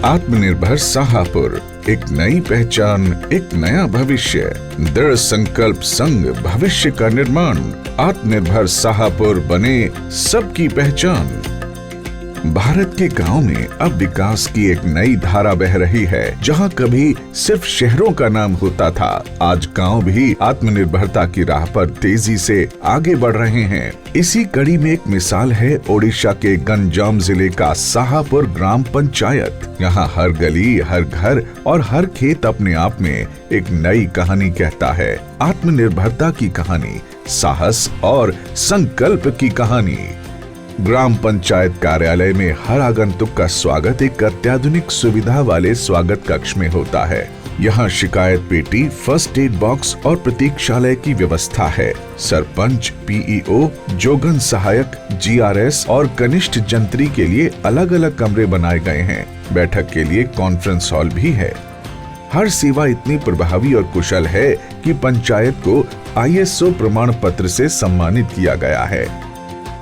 आत्मनिर्भर साहापुर, एक नई पहचान, एक नया भविष्य। दृढ़ संकल्प संग भविष्य का निर्माण। आत्मनिर्भर साहापुर बने सबकी पहचान। भारत के गांव में अब विकास की एक नई धारा बह रही है। जहां कभी सिर्फ शहरों का नाम होता था, आज गांव भी आत्मनिर्भरता की राह पर तेजी से आगे बढ़ रहे हैं। इसी कड़ी में एक मिसाल है ओडिशा के गंजाम जिले का साहापुर ग्राम पंचायत। यहाँ हर गली, हर घर और हर खेत अपने आप में एक नई कहानी कहता है। आत्मनिर्भरता की कहानी, साहस और संकल्प की कहानी। ग्राम पंचायत कार्यालय में हर आगंतुक का स्वागत एक अत्याधुनिक सुविधा वाले स्वागत कक्ष में होता है। यहाँ शिकायत पेटी, फर्स्ट एड बॉक्स और प्रतीक्षालय की व्यवस्था है। सरपंच, पीईओ, जोगन सहायक, जीआरएस और कनिष्ठ जंत्री के लिए अलग अलग कमरे बनाए गए हैं। बैठक के लिए कॉन्फ्रेंस हॉल भी है। हर सेवा इतनी प्रभावी और कुशल है कि पंचायत को ISO प्रमाण पत्र से सम्मानित किया गया है।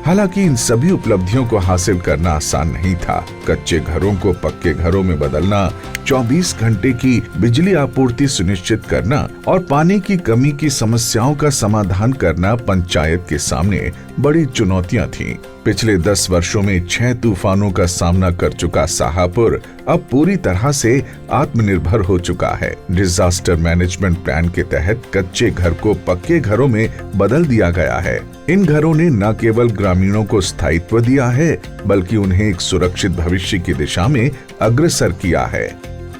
हालांकि इन सभी उपलब्धियों को हासिल करना आसान नहीं था। कच्चे घरों को पक्के घरों में बदलना, 24 घंटे की बिजली आपूर्ति सुनिश्चित करना और पानी की कमी की समस्याओं का समाधान करना पंचायत के सामने बड़ी चुनौतियां थीं। पिछले 10 वर्षों में 6 तूफानों का सामना कर चुका साहापुर अब पूरी तरह से आत्मनिर्भर हो चुका है। डिजास्टर मैनेजमेंट प्लान के तहत कच्चे घर को पक्के घरों में बदल दिया गया है। इन घरों ने न केवल ग्रामीणों को स्थायित्व दिया है, बल्कि उन्हें एक सुरक्षित भविष्य की दिशा में अग्रसर किया है।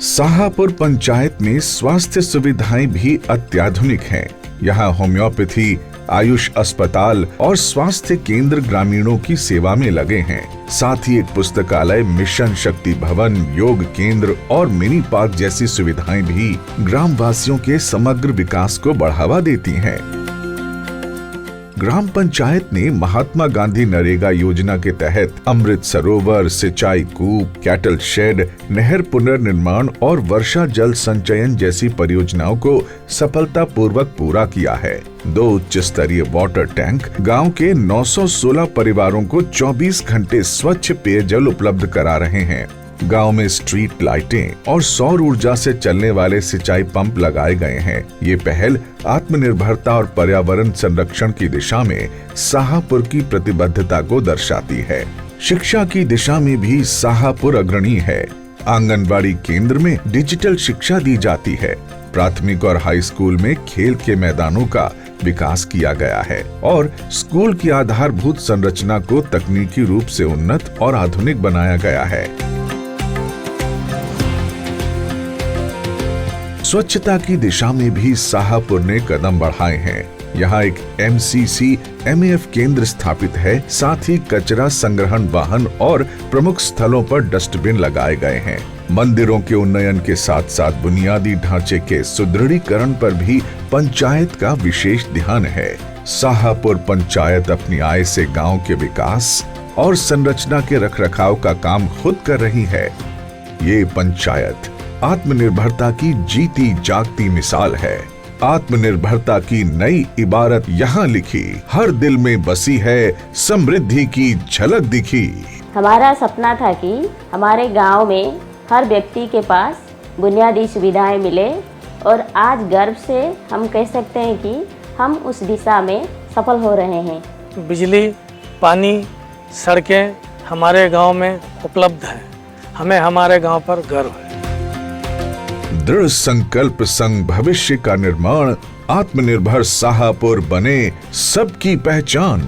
साहापुर पंचायत में स्वास्थ्य सुविधाएं भी अत्याधुनिक हैं। यहाँ होम्योपैथी, आयुष अस्पताल और स्वास्थ्य केंद्र ग्रामीणों की सेवा में लगे हैं। साथ ही एक पुस्तकालय, मिशन शक्ति भवन, योग केंद्र और मिनी पार्क जैसी सुविधाएं भी ग्राम वासियों के समग्र विकास को बढ़ावा देती हैं। ग्राम पंचायत ने महात्मा गांधी नरेगा योजना के तहत अमृत सरोवर, सिंचाई कूप, कैटल शेड, नहर पुनर्निर्माण और वर्षा जल संचयन जैसी परियोजनाओं को सफलतापूर्वक पूरा किया है। 2 उच्च स्तरीय वाटर टैंक गांव के 916 परिवारों को 24 घंटे स्वच्छ पेयजल उपलब्ध करा रहे हैं। गांव में स्ट्रीट लाइटें और सौर ऊर्जा से चलने वाले सिंचाई पंप लगाए गए हैं। ये पहल आत्मनिर्भरता और पर्यावरण संरक्षण की दिशा में साहापुर की प्रतिबद्धता को दर्शाती है। शिक्षा की दिशा में भी साहापुर अग्रणी है। आंगनबाड़ी केंद्र में डिजिटल शिक्षा दी जाती है। प्राथमिक और हाई स्कूल में खेल के मैदानों का विकास किया गया है और स्कूल की आधारभूत संरचना को तकनीकी रूप से उन्नत और आधुनिक बनाया गया है। स्वच्छता की दिशा में भी साहापुर ने कदम बढ़ाए हैं। यहाँ एक MCC MAF केंद्र स्थापित है। साथ ही कचरा संग्रहण वाहन और प्रमुख स्थलों पर डस्टबिन लगाए गए हैं। मंदिरों के उन्नयन के साथ साथ बुनियादी ढांचे के सुदृढ़ीकरण पर भी पंचायत का विशेष ध्यान है। साहापुर पंचायत अपनी आय से गांव के विकास और संरचना के रखरखाव का काम खुद कर रही है। ये पंचायत आत्मनिर्भरता की जीती जागती मिसाल है। आत्मनिर्भरता की नई इबारत यहाँ लिखी, हर दिल में बसी है, समृद्धि की झलक दिखी। हमारा सपना था कि हमारे गांव में हर व्यक्ति के पास बुनियादी सुविधाएं मिले और आज गर्व से हम कह सकते हैं कि हम उस दिशा में सफल हो रहे हैं। बिजली, पानी, सड़कें हमारे गांव में उपलब्ध है। हमें हमारे गांव पर गर्व है। दृढ़ संकल्प संग भविष्य का निर्माण। आत्मनिर्भर साहापुर बने सबकी पहचान।